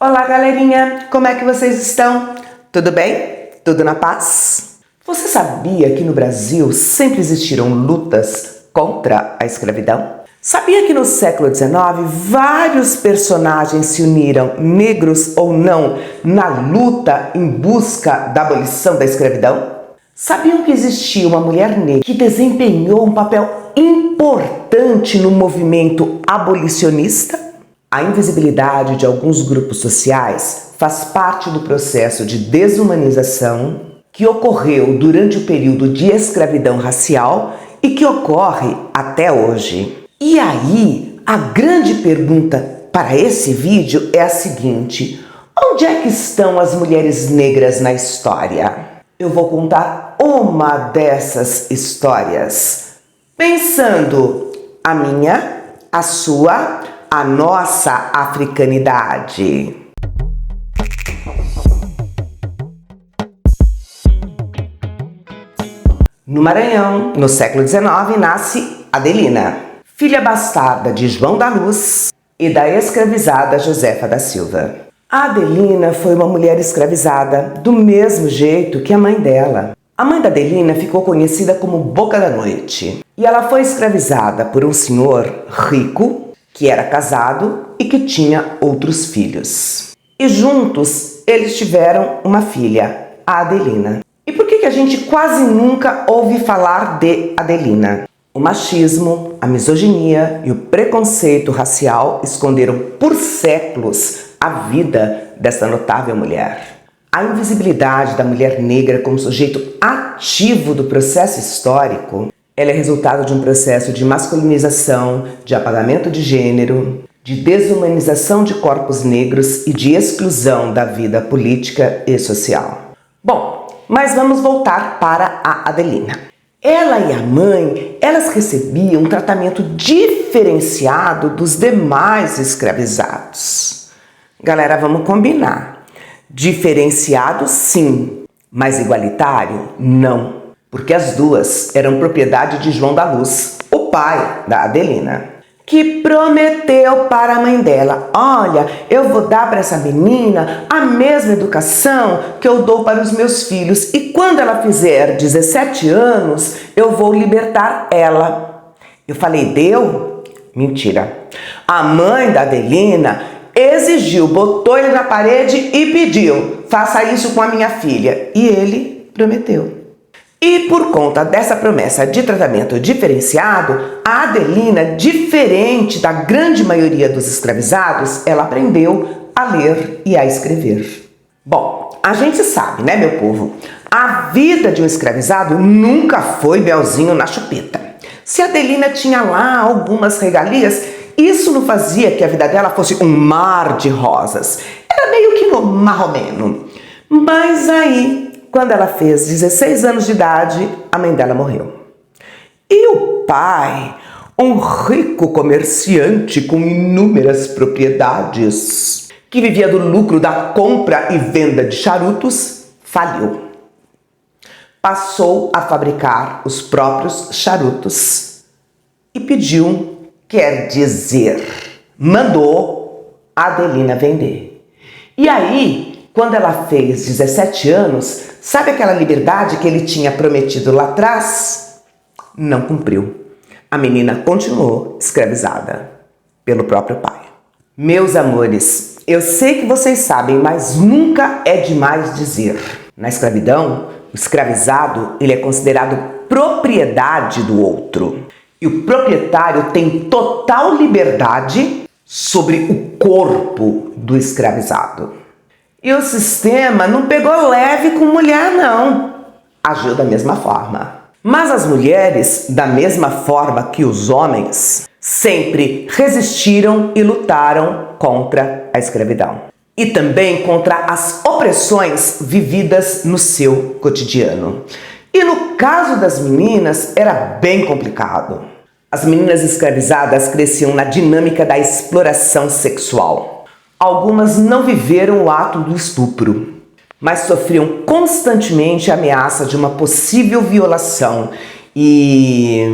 Olá, galerinha! Como é que vocês estão? Tudo bem? Tudo na paz? Você sabia que no Brasil sempre existiram lutas contra a escravidão? Sabia que no século XIX vários personagens se uniram, negros ou não, na luta em busca da abolição da escravidão? Sabiam que existia uma mulher negra que desempenhou um papel importante no movimento abolicionista? A invisibilidade de alguns grupos sociais faz parte do processo de desumanização que ocorreu durante o período de escravidão racial e que ocorre até hoje. E aí, a grande pergunta para esse vídeo é a seguinte: onde é que estão as mulheres negras na história? Eu vou contar uma dessas histórias, pensando a minha, a sua, a nossa africanidade. No Maranhão, no século XIX, nasce Adelina, filha bastarda de João da Luz e da escravizada Josefa da Silva. A Adelina foi uma mulher escravizada do mesmo jeito que a mãe dela. A mãe da Adelina ficou conhecida como Boca da Noite e ela foi escravizada por um senhor rico que era casado e que tinha outros filhos. E juntos eles tiveram uma filha, a Adelina. E por que a gente quase nunca ouve falar de Adelina? O machismo, a misoginia e o preconceito racial esconderam por séculos a vida dessa notável mulher. A invisibilidade da mulher negra como sujeito ativo do processo histórico, ela é resultado de um processo de masculinização, de apagamento de gênero, de desumanização de corpos negros e de exclusão da vida política e social. Bom, mas vamos voltar para a Adelina. Ela e a mãe, elas recebiam um tratamento diferenciado dos demais escravizados. Galera, vamos combinar. Diferenciado, sim, mas igualitário, não. Porque as duas eram propriedade de João da Luz, o pai da Adelina, que prometeu para a mãe dela: olha, eu vou dar para essa menina a mesma educação que eu dou para os meus filhos e quando ela fizer 17 anos, eu vou libertar ela. Eu falei, deu? Mentira. A mãe da Adelina exigiu, botou ele na parede e pediu: faça isso com a minha filha. E ele prometeu. E por conta dessa promessa de tratamento diferenciado, a Adelina, diferente da grande maioria dos escravizados, ela aprendeu a ler e a escrever. Bom, a gente sabe, né, meu povo? A vida de um escravizado nunca foi melzinho na chupeta. Se a Adelina tinha lá algumas regalias, isso não fazia que a vida dela fosse um mar de rosas. Era meio que no marromeno. Mas aí, quando ela fez 16 anos de idade, a mãe dela morreu. E o pai, um rico comerciante com inúmeras propriedades, que vivia do lucro da compra e venda de charutos, faliu. Passou a fabricar os próprios charutos e pediu, quer dizer, mandou a Adelina vender. E aí, quando ela fez 17 anos, sabe aquela liberdade que ele tinha prometido lá atrás? Não cumpriu. A menina continuou escravizada pelo próprio pai. Meus amores, eu sei que vocês sabem, mas nunca é demais dizer. Na escravidão, o escravizado ele é considerado propriedade do outro. E o proprietário tem total liberdade sobre o corpo do escravizado. E o sistema não pegou leve com mulher, não. Agiu da mesma forma. Mas as mulheres, da mesma forma que os homens, sempre resistiram e lutaram contra a escravidão. E também contra as opressões vividas no seu cotidiano. E no caso das meninas, era bem complicado. As meninas escravizadas cresciam na dinâmica da exploração sexual. Algumas não viveram o ato do estupro, mas sofriam constantemente a ameaça de uma possível violação e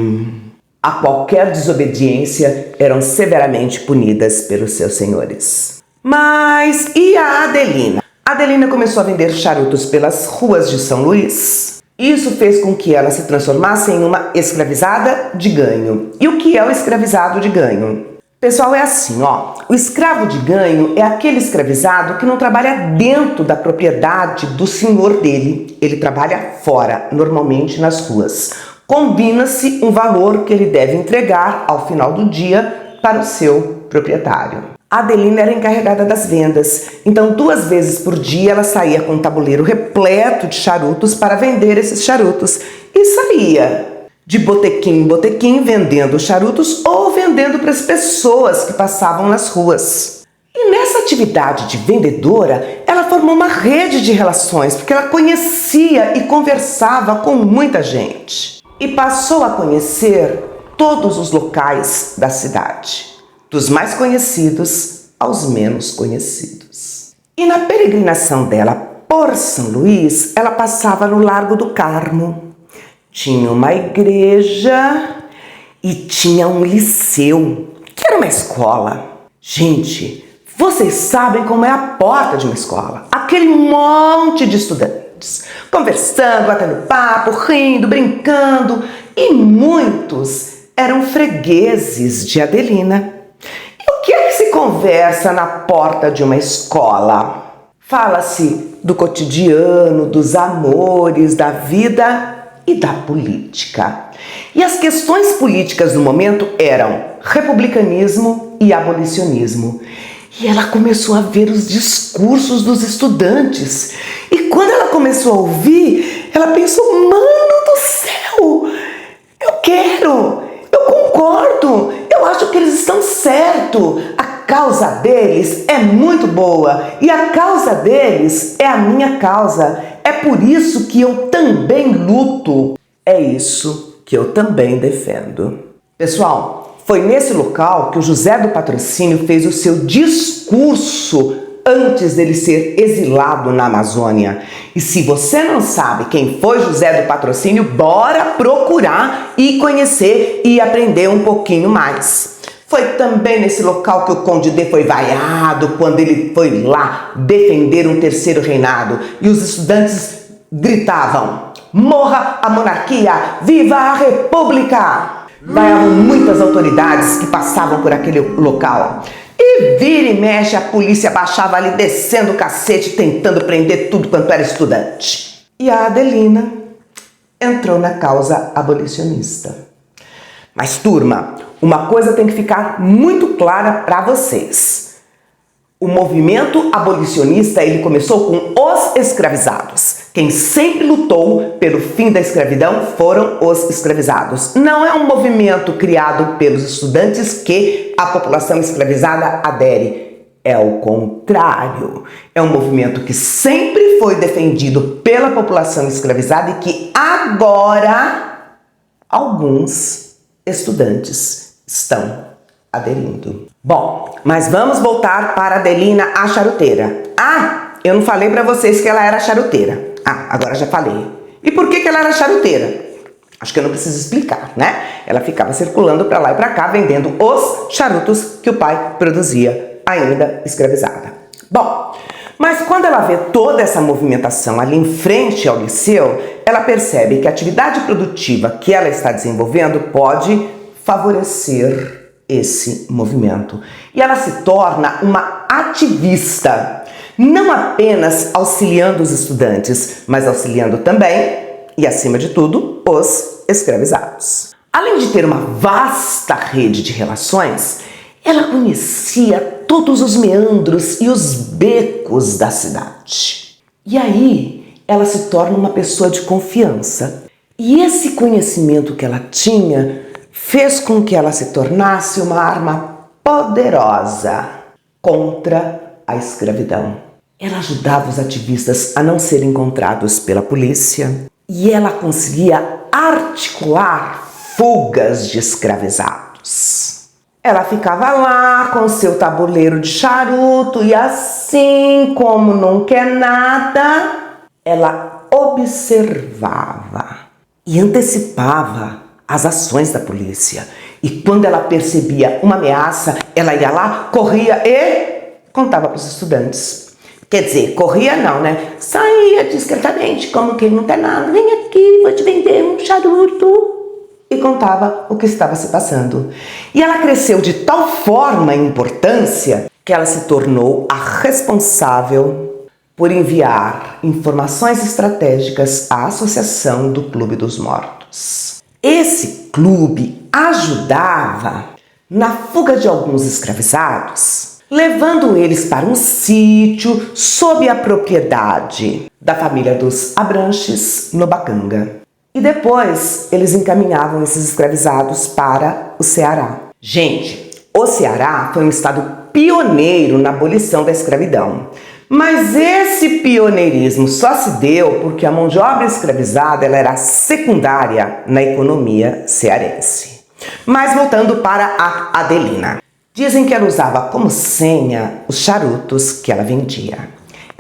a qualquer desobediência eram severamente punidas pelos seus senhores. Mas e a Adelina? A Adelina começou a vender charutos pelas ruas de São Luís. Isso fez com que ela se transformasse em uma escravizada de ganho. E o que é o escravizado de ganho? Pessoal, é assim, ó. O escravo de ganho é aquele escravizado que não trabalha dentro da propriedade do senhor dele. Ele trabalha fora, normalmente nas ruas. Combina-se um valor que ele deve entregar ao final do dia para o seu proprietário. A Adelina era encarregada das vendas, então 2 vezes por dia ela saía com um tabuleiro repleto de charutos para vender esses charutos. E saía de botequim em botequim vendendo charutos ou vendendo para as pessoas que passavam nas ruas. E nessa atividade de vendedora, ela formou uma rede de relações, porque ela conhecia e conversava com muita gente. E passou a conhecer todos os locais da cidade, dos mais conhecidos aos menos conhecidos. E na peregrinação dela por São Luís, ela passava no Largo do Carmo. Tinha uma igreja e tinha um liceu, que era uma escola. Gente, vocês sabem como é a porta de uma escola. Aquele monte de estudantes, conversando, batendo papo, rindo, brincando. E muitos eram fregueses de Adelina. E o que é que se conversa na porta de uma escola? Fala-se do cotidiano, dos amores, da vida e da política. E as questões políticas do momento eram republicanismo e abolicionismo. E ela começou a ver os discursos dos estudantes. E quando ela começou a ouvir, ela pensou, mano do céu, eu quero, eu concordo, eu acho que eles estão certos. A causa deles é muito boa e a causa deles é a minha causa. É por isso que eu também luto. É isso que eu também defendo. Pessoal, foi nesse local que o José do Patrocínio fez o seu discurso antes dele ser exilado na Amazônia. E se você não sabe quem foi José do Patrocínio, bora procurar e conhecer e aprender um pouquinho mais. Foi também nesse local que o Conde D foi vaiado quando ele foi lá defender um terceiro reinado. E os estudantes gritavam, morra a monarquia, viva a república! Vaiavam muitas autoridades que passavam por aquele local. E vira e mexe, a polícia baixava ali descendo o cacete, tentando prender tudo quanto era estudante. E a Adelina entrou na causa abolicionista. Mas turma, uma coisa tem que ficar muito clara para vocês. O movimento abolicionista, ele começou com os escravizados. Quem sempre lutou pelo fim da escravidão foram os escravizados. Não é um movimento criado pelos estudantes que a população escravizada adere. É o contrário. É um movimento que sempre foi defendido pela população escravizada e que agora alguns estudantes estão aderindo. Bom, mas vamos voltar para Adelina, a charuteira. Ah, eu não falei para vocês que ela era charuteira. Ah, agora já falei. E por que ela era charuteira? Acho que eu não preciso explicar, né? Ela ficava circulando para lá e para cá, vendendo os charutos que o pai produzia, ainda escravizada. Bom, mas quando ela vê toda essa movimentação ali em frente ao liceu, ela percebe que a atividade produtiva que ela está desenvolvendo pode favorecer esse movimento. E ela se torna uma ativista, não apenas auxiliando os estudantes, mas auxiliando também, e acima de tudo, os escravizados. Além de ter uma vasta rede de relações, ela conhecia todos os meandros e os becos da cidade. E aí, ela se torna uma pessoa de confiança. E esse conhecimento que ela tinha fez com que ela se tornasse uma arma poderosa contra a escravidão. Ela ajudava os ativistas a não serem encontrados pela polícia e ela conseguia articular fugas de escravizados. Ela ficava lá com seu tabuleiro de charuto e assim como não quer nada, ela observava e antecipava as ações da polícia. E quando ela percebia uma ameaça, ela ia lá, corria e contava para os estudantes. Quer dizer, corria não, né? Saía discretamente, como quem não tem nada. Vem aqui, vou te vender um charuto. E contava o que estava se passando. E ela cresceu de tal forma em importância que ela se tornou a responsável por enviar informações estratégicas à Associação do Clube dos Mortos. Esse clube ajudava na fuga de alguns escravizados, levando eles para um sítio sob a propriedade da família dos Abranches, no Bacanga. E depois eles encaminhavam esses escravizados para o Ceará. Gente, o Ceará foi um estado pioneiro na abolição da escravidão. Mas esse pioneirismo só se deu porque a mão de obra escravizada ela era secundária na economia cearense. Mas voltando para a Adelina. Dizem que ela usava como senha os charutos que ela vendia.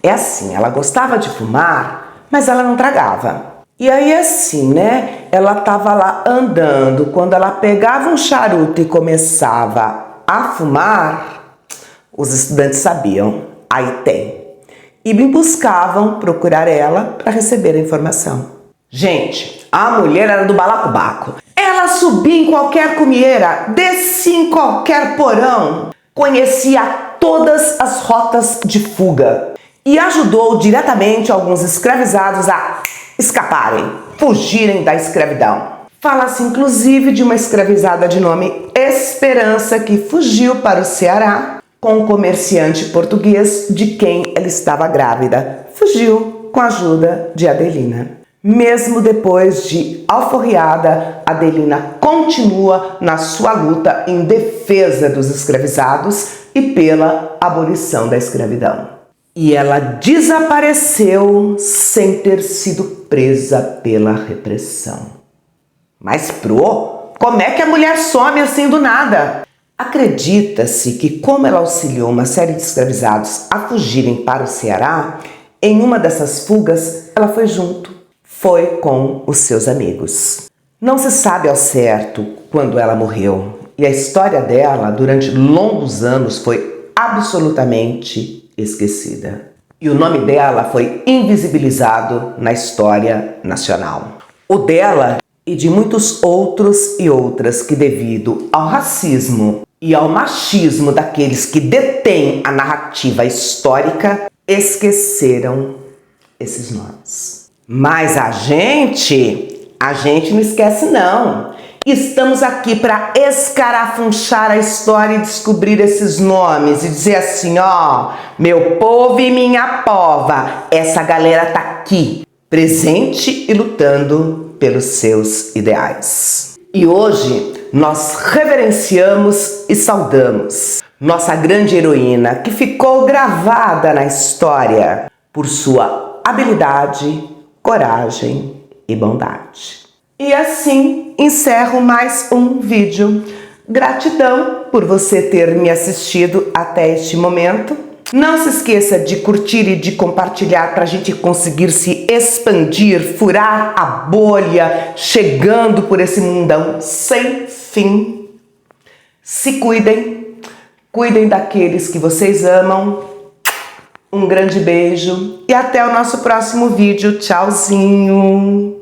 É assim, ela gostava de fumar, mas ela não tragava. E aí assim, né, ela tava lá andando, quando ela pegava um charuto e começava a fumar, os estudantes sabiam, aí tem. E me buscavam procurar ela para receber a informação. Gente, a mulher era do balacobaco. Ela subia em qualquer cumieira, descia em qualquer porão, conhecia todas as rotas de fuga e ajudou diretamente alguns escravizados a escaparem, fugirem da escravidão. Fala-se inclusive de uma escravizada de nome Esperança que fugiu para o Ceará com um comerciante português de quem ela estava grávida. Fugiu com a ajuda de Adelina. Mesmo depois de alforriada, Adelina continua na sua luta em defesa dos escravizados e pela abolição da escravidão. E ela desapareceu sem ter sido presa pela repressão. Mas, como é que a mulher some assim do nada? Acredita-se que, como ela auxiliou uma série de escravizados a fugirem para o Ceará, em uma dessas fugas ela foi junto. Foi com os seus amigos. Não se sabe ao certo quando ela morreu. E a história dela, durante longos anos, foi absolutamente esquecida. E o nome dela foi invisibilizado na história nacional. O dela e de muitos outros e outras que, devido ao racismo e ao machismo daqueles que detêm a narrativa histórica, esqueceram esses nomes. Mas a gente não esquece não. Estamos aqui para escarafunchar a história e descobrir esses nomes e dizer assim, ó, meu povo e minha pova, essa galera tá aqui, presente e lutando pelos seus ideais. E hoje nós reverenciamos e saudamos nossa grande heroína que ficou gravada na história por sua habilidade, coragem e bondade. E assim encerro mais um vídeo. Gratidão por você ter me assistido até este momento. Não se esqueça de curtir e de compartilhar para a gente conseguir se expandir, furar a bolha, chegando por esse mundão sem fim. Se cuidem, cuidem daqueles que vocês amam. Um grande beijo e até o nosso próximo vídeo. Tchauzinho!